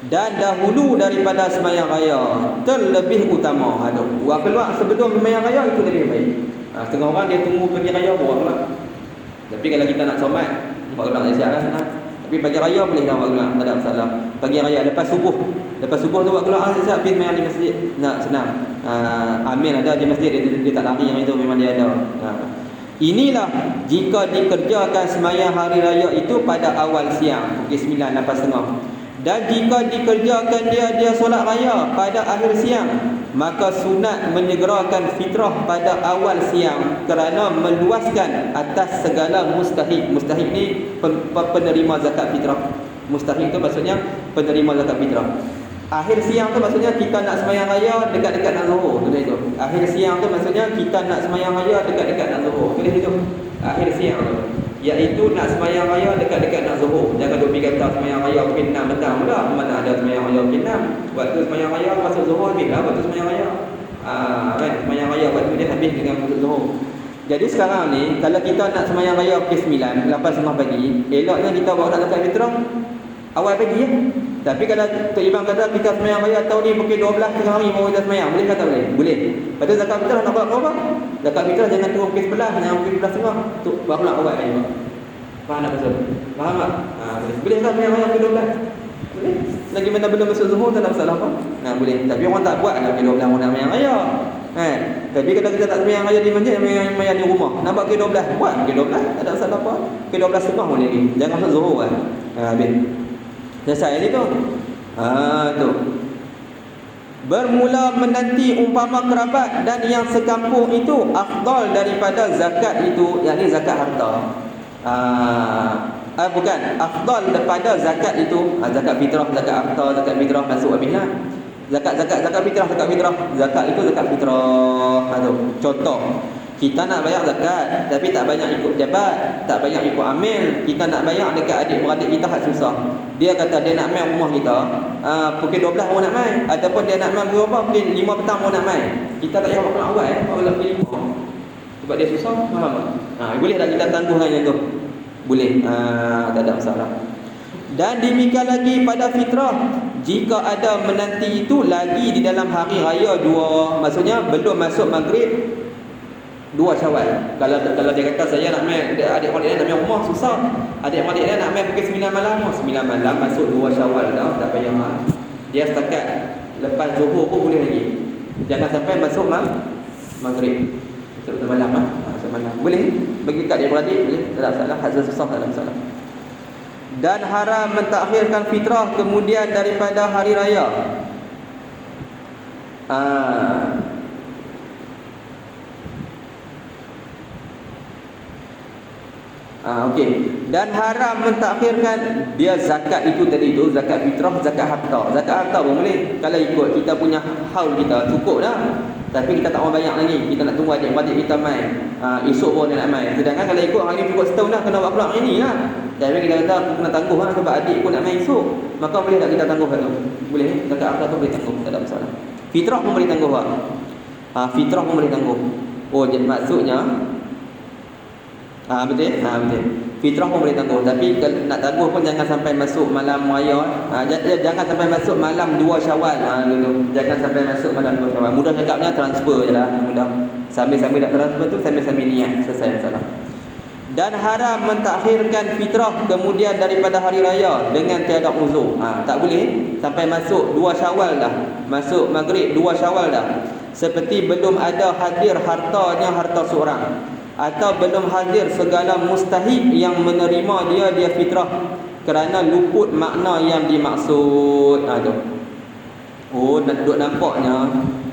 Dan dahulu daripada sembahyang raya terlebih utama. Buat keluar sebelum sembahyang raya itu lebih baik. Setengah orang dia tunggu pagi raya buat keluar. Tapi kalau kita nak somat, buat keluar tak siap lah senang. Tapi pagi raya boleh dah buat keluar, tak ada masalah. Pagi raya lepas subuh tu buat keluar siap pergi mayang di masjid. Senang. Amin ada di masjid, dia tak lari yang itu, memang dia ada. Inilah jika dikerjakan sembahyang hari raya itu pada awal siang, pukul 9 lepas tengah. Dan jika dikerjakan dia solat raya pada akhir siang, maka sunat menyegerakan fitrah pada awal siang kerana meluaskan atas segala mustahik. Mustahik ni penerima zakat fitrah. Mustahik tu maksudnya penerima zakat fitrah. Akhir siang tu maksudnya kita nak sembahyang raya dekat-dekat nak zuhur. Tulis itu. Akhir siang tu maksudnya kita nak sembahyang raya dekat-dekat nak zuhur. Tulis itu. Akhir siang tu, iaitu nak sembahyang raya dekat-dekat nak zuhur. Jangan duk pergi kata sembahyang raya pukul 6 petang pula. Mana ada sembahyang raya pukul 6. Waktu sembahyang raya masuk zuhur habislah waktu sembahyang raya. Kan sembahyang raya waktu dia habis dengan masuk zuhur. Jadi sekarang ni kalau kita nak sembahyang raya pukul 9 lepas setengah pagi, eloknya kita bawa nak zakat fitrah awal pagi ya. Tapi kalau Tok Imam kata kita sembahyang raya tahun ni pukul 12 tengah hari baru kita sembahyang, boleh kata boleh? Boleh. Lepas zakat fitrah nak buat apa? Zakat fitrah jangan tunggu pukul 11, jangan pukul 12 tengah. Tu barulah awal hari. Faham tak maksud? Faham tak? Boleh tak sembahyang raya pukul 12? Boleh. Lagi mana belum masuk zuhur tak ada masalah apa? Boleh. Tapi orang tak buat lah pukul 12 orang nak sembahyang raya. Tapi kalau kita tak sembahyang raya di masjid, sembahyang di rumah. Nak buat pukul 12, buat pukul 12, tak ada masalah apa. Pukul 12 tengah boleh lagi. Jangan masuk zuhur kan. Habis. Selesai ni tu. Tu. Bermula menanti umpama kerabat dan yang sekampung itu afdal daripada zakat itu, yakni zakat harta. Bukan, afdal daripada zakat itu. Zakat fitrah, zakat harta, zakat fitrah masuk habislah. Zakat fitrah. Zakat itu zakat fitrah. Tu. Contoh. Kita nak bayar zakat, tapi tak banyak ikut pejabat, tak banyak ikut amil. Kita nak bayar dekat adik-beradik kita hak susah. Dia kata dia nak main rumah kita, pukul 12 orang nak main. Ataupun dia nak main berapa, pukul 5 petang orang nak main. Kita tak payah makan awal, awal pukul 5. Sebab dia susah, faham tak? Boleh tak kita tangguhkan yang tu? Boleh, tak ada masalah. Dan demikian lagi pada fitrah, jika ada menanti itu lagi di dalam hari raya dua, maksudnya belum masuk maghrib 2 Syawal. Kalau dia kata saya nak main, adik-adik dia nak main rumah susah. Adik-adik dia nak main pukul 9 malam, 9 malam masuk 2 Syawal dah, tak payah. Dia setakat lepas Zuhur pun boleh lagi. Jangan sampai masuk maghrib. Masuk malam masuk malam. Boleh bagi kat adik-adik boleh. Tak ada masalah, hazal susah tak ada masalah. Dan haram mentakhirkan fitrah kemudian daripada hari raya. Okey. Dan haram mentakhirkan dia zakat itu tadi tu, zakat fitrah, zakat harta. Zakat harta pun boleh. Kalau ikut kita punya haul kita cukup dah. Tapi kita tak mau banyak lagi. Kita nak tunggu adik-adik kita main. Esok pun dia nak main. Sedangkan kalau ikut hari ni cukup setahun dah, kena buat keluar hari ni lah. Tapi kita kata aku kena tangguh lah sebab adik pun nak main esok. Maka boleh tak kita tangguh tu? Boleh. Zakat harta tu boleh tangguh, tak ada masalah. Fitrah pun boleh tangguh lah. Fitrah pun boleh tangguh. Maksudnya betul? Betul. Fitrah pun boleh tangguh. Tapi kalau nak tangguh pun jangan sampai masuk malam raya. Jangan sampai masuk malam 2 Syawal. Dulu. Jangan sampai masuk malam 2 Syawal. Mudah cakapnya transfer je lah. Mudah. Sambil-sambil nak transfer tu, sambil-sambil niat. Selesai masalah. Dan haram mentakhirkan fitrah kemudian daripada hari raya dengan tiada uzur. Tak boleh sampai masuk 2 Syawal dah. Masuk maghrib 2 Syawal dah. Seperti belum ada hadir hartanya harta seorang, atau belum hadir segala mustahik yang menerima dia fitrah kerana luput makna yang dimaksud. Duk nampaknya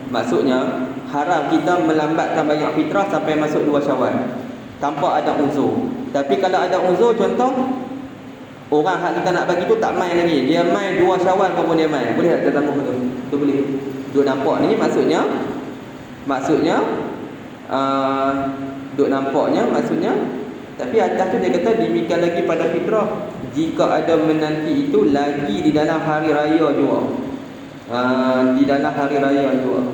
maksudnya haram kita melambatkan banyak fitrah sampai masuk 2 Syawal tanpa ada uzur. Tapi kalau ada uzur, contoh orang hak kita nak bagi tu tak main lagi, dia main 2 Syawal pun dia main, boleh tak kita tangguh tu? Tu boleh. Duk nampak ni maksudnya duk nampaknya maksudnya. Tapi atas tu dia kata demikian lagi pada fitrah, jika ada menanti itu lagi di dalam hari raya juga. Di dalam hari raya juga,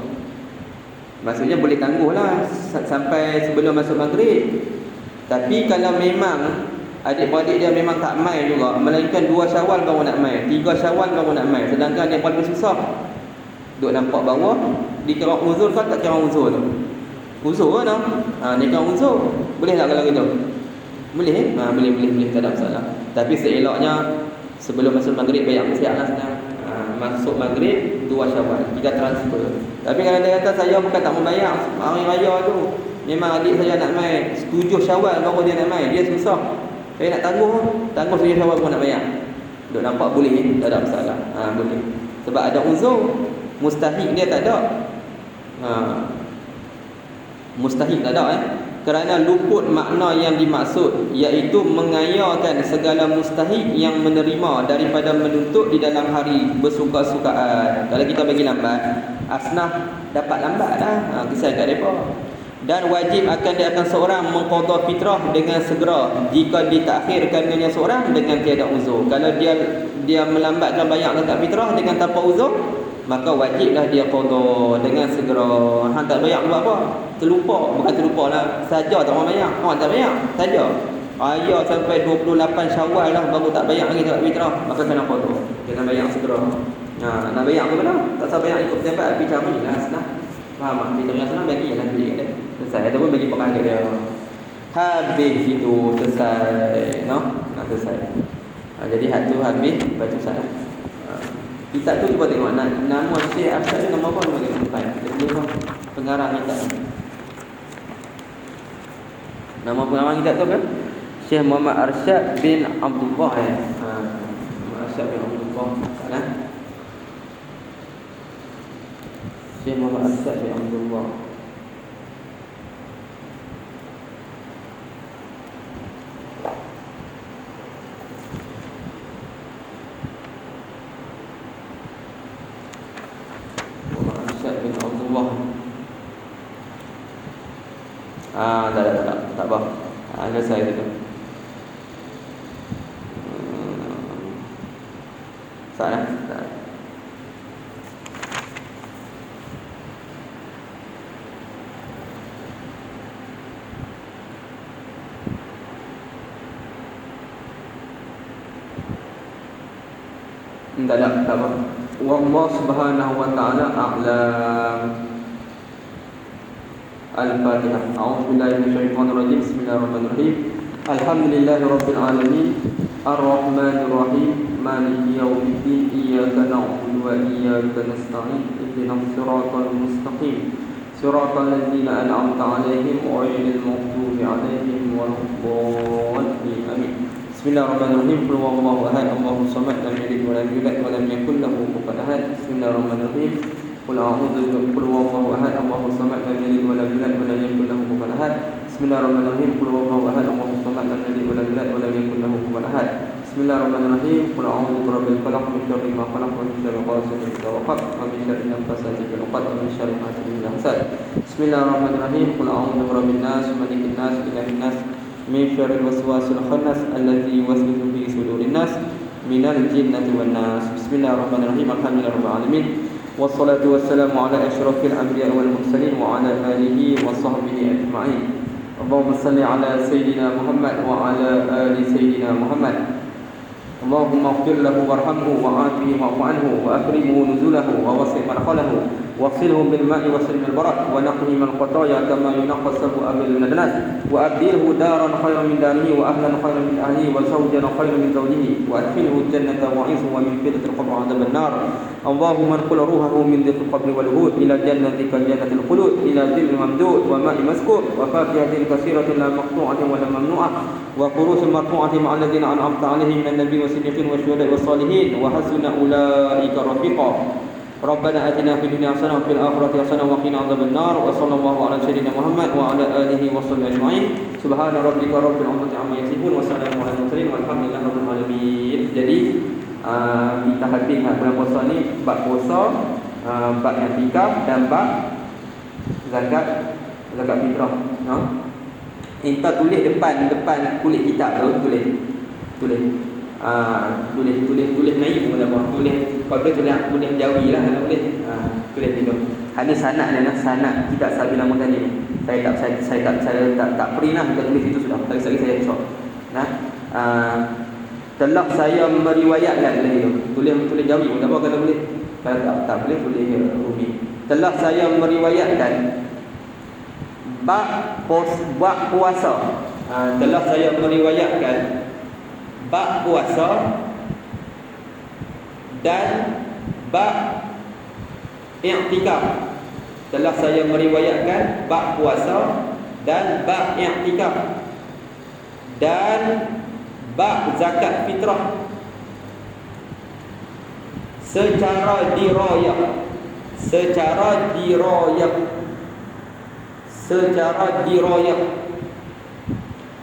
maksudnya boleh tangguh lah sampai sebelum masuk maghrib. Tapi kalau memang adik-beradik dia memang tak main juga, melainkan 2 Syawal baru nak main, 3 Syawal baru nak main, sedangkan yang paling susah duk nampak bawah, dikira uzur kan? Tak kira uzur tu. Uzur kan? Ni kira uzur. Boleh tak kalau gitu? Boleh? Boleh, tak ada masalah. Tapi seeloknya sebelum masuk maghrib bayar siap lah senang. Masuk maghrib 2 Syawal kita transfer. Tapi kalau dia kata saya bukan tak mau bayar hari raya tu, memang adik saya nak main 7 Syawal baru dia nak main, dia susah, saya nak tangguh 7 Syawal pun nak bayar. Duk nampak boleh, tak ada masalah. Boleh. Sebab ada uzur. Mustahik dia tak ada. Mustahik tak ada kerana luput makna yang dimaksud, iaitu mengayakan segala mustahik yang menerima daripada menuntut di dalam hari bersuka-sukaan. Kalau kita bagi lambat, asnaf dapat lambat lah. Kisah kat mereka. Dan wajib akan seorang mengqadha fitrah dengan segera jika ditakhirkannya seorang dengan tiada uzur. Kalau dia melambatkan bayar zakat fitrah dengan tanpa uzur, maka wajiblah dia qadha dengan segera. Tak bayar buat apa? Terlupa, bukan terlupa lah, saja tak mau bayar. Tak bayar saja. Ayah sampai 28 Syawal lah baru tak bayar lagi zakat fitrah, maka kena qadha. Kena bayar segera. Nak bayar ke mana? Tak sabar bayar ikut pejabat bicara ni lah senang. Faham tak? Kita punya senang bagi lah duit dia. Selesai. Ataupun bagi pekan dia. Habis itu selesai. Selesai. Jadi hak tu habis, baca salah. Kitab tu cuba tengok nama Syekh Arsyad tu nama apa? Nama dia sampai. Dia pengarang kitab. Nama pengarang kitab tu kan? Syekh Muhammad Arsyad bin Abdullah Muhammad Arsyad bin Abdullah. Kan? Syekh Muhammad Arsyad bin Abdullah. apa. Selesai itu. Salah. Tak apa. Wallahu subhanahu wa ta'ala a'lam. Al-Fatihah. A'udzubillahi minasyaitonir rajim. Bismillahirrahmanirrahim. Alhamdulillahi rabbil alamin. Ar-Rahmanir Rahim. Maliki yaumiddin. Iyyaka na'budu wa iyyaka nasta'in. Ihdinas siratal mustaqim. Siratal ladzina an'amta 'alaihim ghairil maghdubi 'alaihim waladdallin. Amin. Bismillahirrahmanirrahim. Qul huwallahu ahad, Allahus samad, lam yalid wa lam yulad wa lam yakul lahu kufuwan ahad. Bismillahirrahmanirrahim. Qul a'udzu qul huwallahu ahad, Allahus samad, lam yalid wa lam yulad wa lam yakul lahu kufuwan ahad. Bismillahirrahmanirrahim. Qul huwallahu ahad, Allahus samad, lam yalid wa lam yulad wa lam yakul lahu kufuwan ahad. Bismillahirrahmanirrahim. Qul a'udzu birabbil falaq, min syarri ma khalaq, wa min syarri ghasiqin idza waqab, wa min syarri naffasati fil 'uqad, wa min syarri hasidin idza hasad. Bismillahirrahmanirrahim. Qul a'udzu birabbin nas, malikin nas, ilahin nas, min syarril waswasil khannas allati yuwaswisu fi sudurin nas minal jinnati wan nas. Bismillahirrahmanirrahim. Alhamdulillahirabbil alamin. Wassalatu wassalamu ala asyrafil anbiya'i wal mursalin wa ala alihi wa sahbihi ajma'in. Allahumma salli ala sayyidina Muhammad wa ala ali sayyidina Muhammad. Allahumma ighfir lahu warhamhu wa 'afihi wa'fu anhu wa akrimhu nuzulahu wa wasi' madkhalahu wa silhu bil ma'i wa silmil barak wa naqhi min qataya kama yunqas sabu abil nadnas wa abdilhu daran khairan min darihi wa ahlan khairan min ahlihi wa zawjan khairan min zawjihi wa adkhilhu jannata wa 'izhu wa min fitnatil qabr 'adzaban nar. Allahumma anqul ruhahu min dhiqil qabri wal hud ila jannatika jannatil khulud ila dhillin mamdud wa ma'in maskur wa fakihatin katsiratin la maqtu'atin wa la mamnu'ah wa qurusin marfu'atin ma'al ladzina an'amta 'alaihim minan nabiyyin والصديقين والشهداء والصالحين وحسن أولئك رفيقا. ربنا آتنا في الدنيا حسنة وفي الآخرة حسنة وقنا عذاب النار. وصلى الله على سيدنا محمد وعلى آله وصحبه أجمعين. سبحان ربك رب العزة عما يصفون وسلام على المرسلين والحمد لله رب العالمين. Jadi kita habis bulan puasa ni bab puasa, bab i'tikaf dan bab zakat fitrah. Kita tulis depan kulit kitab tu, tulis naik pun apa, tulis kalau tulis jawi lah kalau boleh, tulis itu hadis sanad dan sanad kitab Sabil Amun tadi. Saya tak print lah, kita tulis itu sudah. Lagi saya esok. Telah saya meriwayatkan itu. Tulis jawi pun apa kalau boleh. Kalau tak boleh tulis rumi. Telah saya meriwayatkan bab puasa. Telah saya meriwayatkan bab puasa dan bab i'tikaf. Telah saya meriwayatkan bab puasa dan bab i'tikaf dan bab zakat fitrah secara dirayah.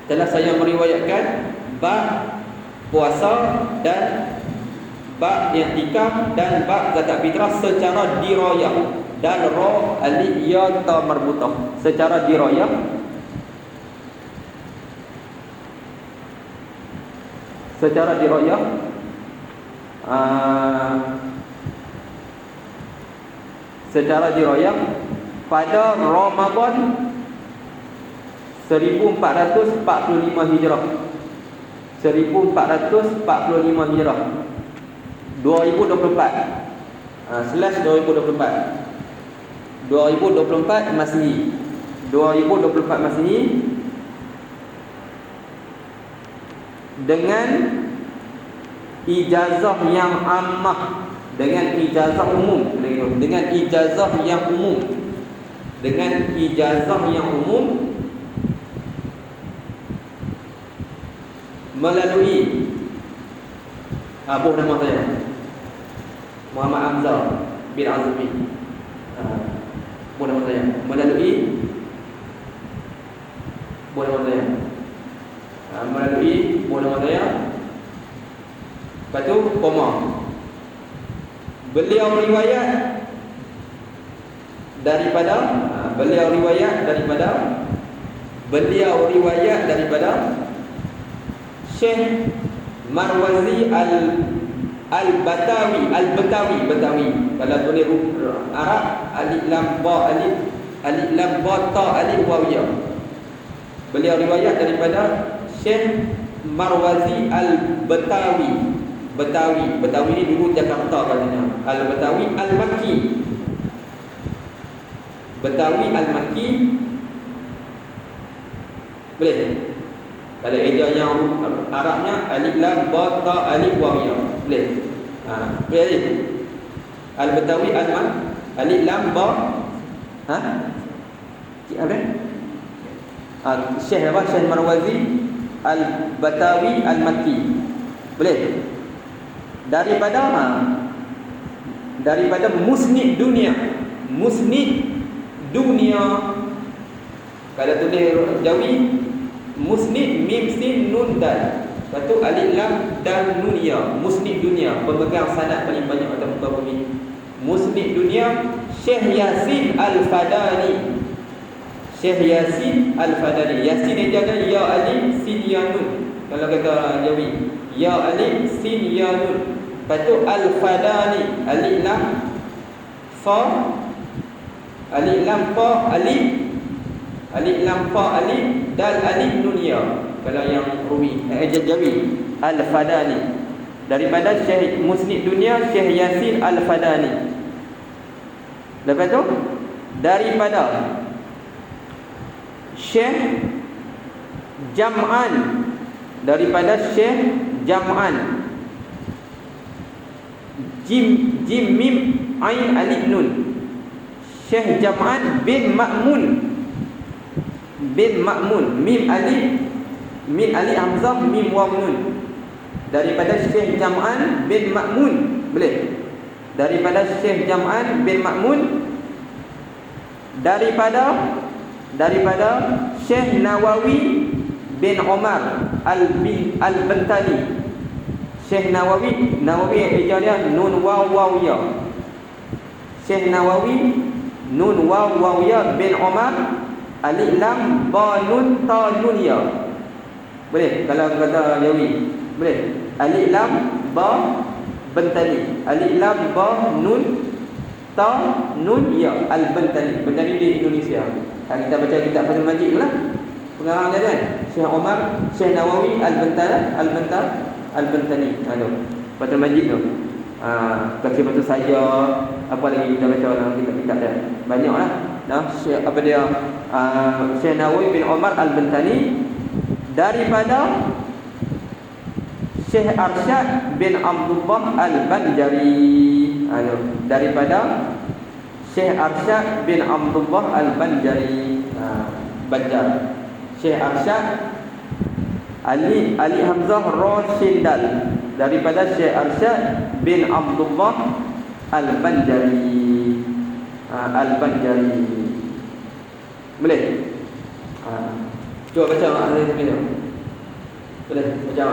Telah saya meriwayatkan bab puasa dan bab i'tikaf dan bab zakat fitrah secara dirayah. Dan ra alif ya ta marbutah, secara dirayah. Secara dirayah pada Ramadan 1445 Hijrah. 1445 Hijrah 2024 2024 Masihi 2024 Masihi dengan ijazah yang ammah, dengan ijazah umum, dengan ijazah yang umum, dengan ijazah yang umum melalui abu nama saya Muhammad Hamzah bin Azmi. Abu nama saya melalui abu nama saya lepas tu koma. Beliau riwayat daripada Beliau riwayat daripada Syekh Marwazi Al-Batawi. Kalau tulis Arab, alif lam ba ta alif waw ya. Beliau riwayat daripada Syekh Marwazi Al-Batawi. Betawi ni dulu Jakarta katanya. Al-Batawi Al-Makki. Betawi Al-Makki. Boleh? Kalau eja yang Arabnya alif lam ba ta alif waw ya. Boleh? Boleh. Al-Batawi alif lam ba apa? Syekh apa? Syekh Marwazi Al-Batawi Al-Makki. Boleh? Daripada Musnid Dunia. Kalau tulis Jawi, Musnid mim sin nun dal. Lepas tu alif lam dan nun ya. Musnid Dunia, pemegang sanad paling banyak atas muka bumi. Musnid Dunia, Syekh Yasin Al-Fadani. Yasin ni jaga ya alif sin ya nun. Kalau kata Jawi, ya alif sin ya nun. Lepas tu Al-Fadani, alif lam fa alif lam fa alif dal alif nun ya. Kalau yang Rumi Jawi, Al-Fadani. Daripada Syekh Musnid Dunia, Syekh Yasin Al-Fadani. Lepas tu daripada Syekh Jam'an. Jim mim ain alif nun. Syekh Jam'an bin Ma'mun. Mim alif hamzah mim waw nun. Daripada Syekh Jam'an bin Ma'mun. Boleh? Daripada Syekh Jam'an bin Ma'mun. Daripada Syekh Nawawi bin Umar Al-Bantani. Syekh Nawawi dia nun waw ya. Syekh Nawawi nun waw ya bin Umar alif lam ba nun ta nun ya. Boleh kalau kata Jawi? Boleh. Alif lam ba Bantani. Alif lam ba nun ta nun ya. Al-Bantani. Bantani di Indonesia. Kita baca kitab Fathul Majid tu lah. Pengarang dia kan Syekh Umar, Syekh Nawawi Al-Bantani. Fathul Majid tu. Kaki batu saja. Apa lagi kita baca dalam kitab-kitab dia? Banyaklah. Syekh Nawawi bin Umar Al-Bantani. Daripada Syekh Arsyad bin Abdullah Al-Banjari. Daripada Syekh Arsyad bin Abdullah Al-Banjari. Banjar. Syekh Arsyad Ali Hamzah Roshindal. Daripada Syekh Arsyad bin Abdullah Al-Banjari. Boleh? Cuba baca ada ni tu. Boleh baca.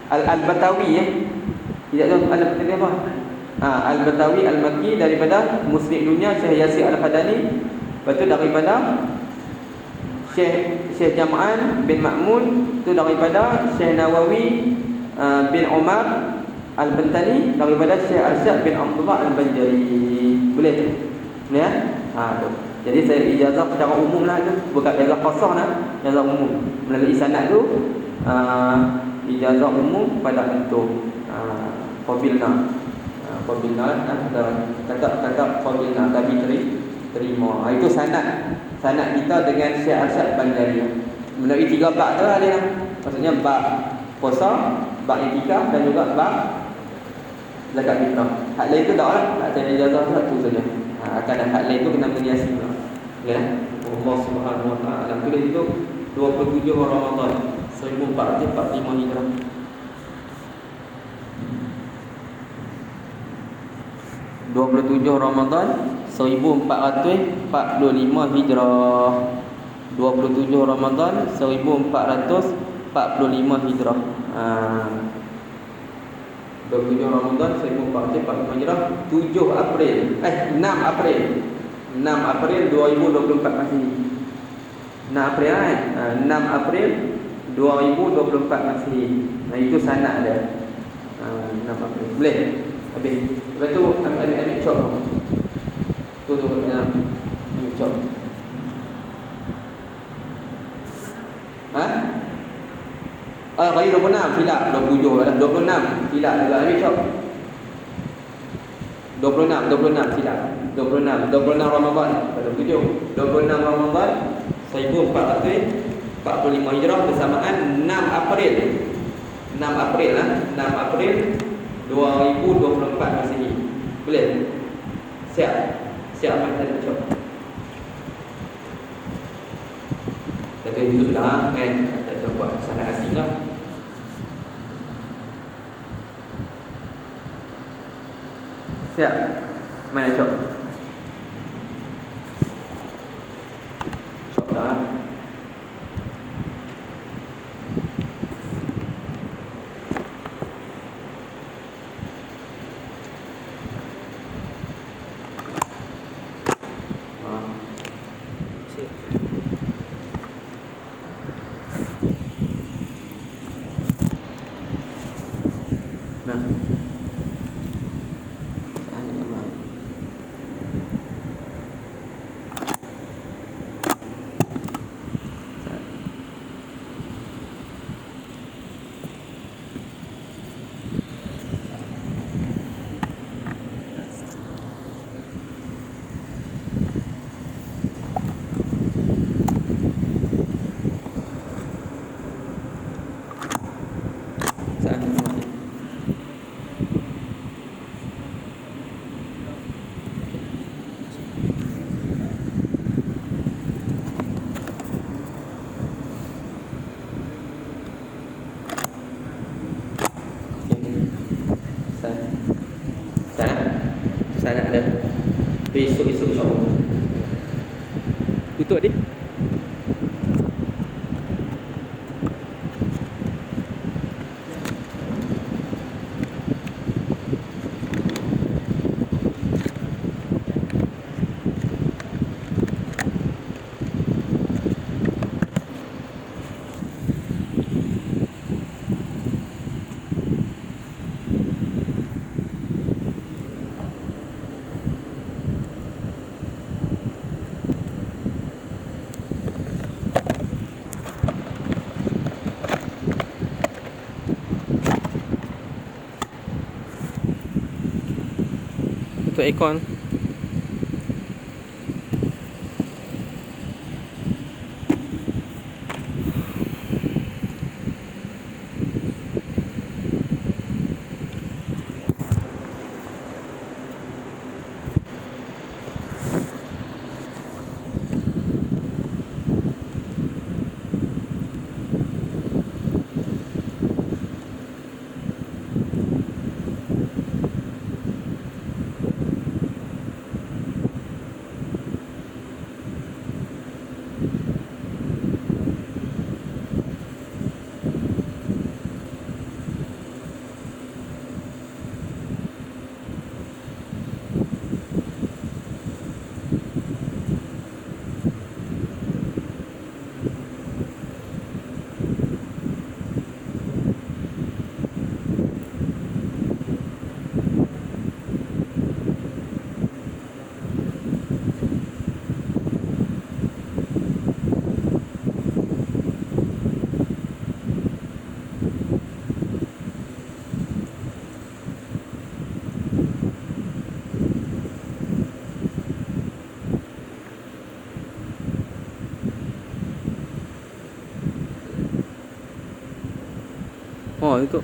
Al-Batawi tidak tahu Al-Batawi apa? Al-Batawi Al-Makki. Daripada Musnid Dunia, Syekh Yasin Al-Fadani. Lepas tu daripada Syekh Jam'an bin Ma'mun. Tu daripada Syekh Nawawi bin Umar Al-Bantani. Daripada Syekh Arsyad bin Abdullah Al-Banjari. Boleh? Ya? Tu. Jadi saya ijazah secara umum lah tu. Bukan ijazah khasah lah. Ijazah umum. Melalui sanad tu ijazah umum pada bentuk qabilna. Qabilna kata qabilna kami terima. Itu sanad kita dengan Syekh Arsyad Banjari. Melalui 3 bab tu ada. Maksudnya bab puasa, bab itikaf dan juga bab zakat fitrah. Hak lain tu tak lah. Tak ada ijazah satu saja. Akan ada hak lain tu kena berhiasi. Ya. Allah Subhanahu Wa Taala. Tulis itu 27 Ramadan. 1445 Hijrah. 27 Ramadan 1445 Hijrah. 27 Ramadan 1445 Hijrah. 27 Ramadan 1445 Hijrah. 7 April 6 April 6 April 2024 Masihi. 6 April 6 April 2024 Masihi. Nah itu sanad dia. 6 April. Boleh. Habis. Lepas tu ambil cop. Tu ambil cop. Kali 26 silap 27 adalah 26 silap juga ambil cop. 26 silap. 26 Ramadan 27 Ramadan 1445 Hijrah bersamaan 6 April 6 April 2024 Masihi. Boleh? Siap ambil cop. Tapi itu sudah kan kita buat sanad asing lah. Siap. Mana cop? Cop dah. Sana ada. Besok insya-Allah. Tutup dia. Tutup aircon. Oh itu.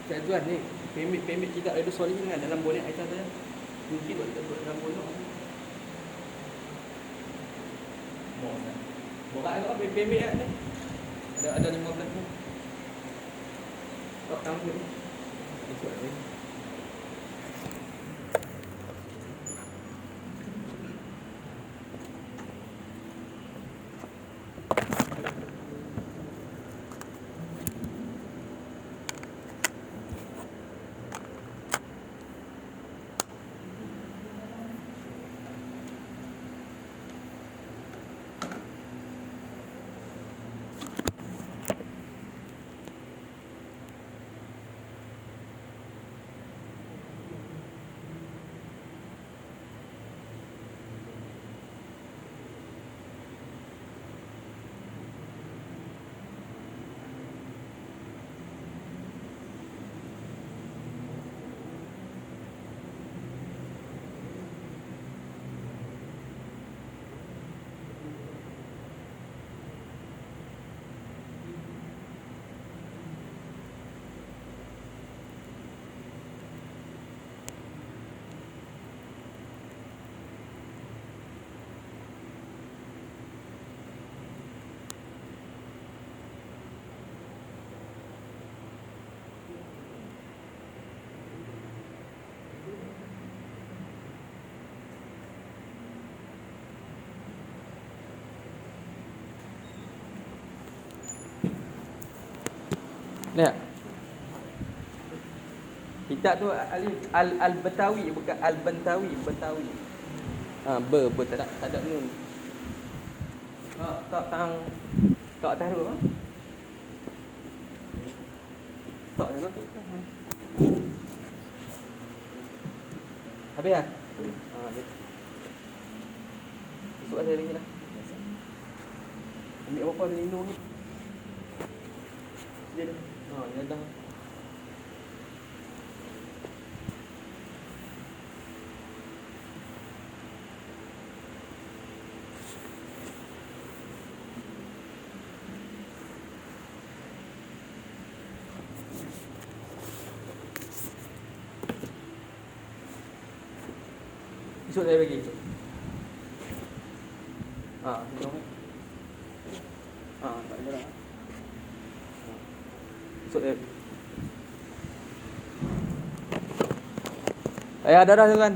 Saya tuan ni, pemit kita ada solihin kan dalam boleh aitan saya. Mungkin buat dalam boleh. Boleh. Borak apa pemit kan ni? Ada 15 ni. Tak tahu ni. Ikut lagi. Lihat. Kitab tu alif al-Batawi bukan al-Bantawi, Batawi. Tak ada nun. Tak tang tak tahu apa? Tak ada. Habis dah? Habis. Esok ada lagi lah. Ambil apa lindung ni? Dia dah. Ya dah. Esok saya bagi esok. Tengok. Tak ada lah. Esok dia. Dah tu kan.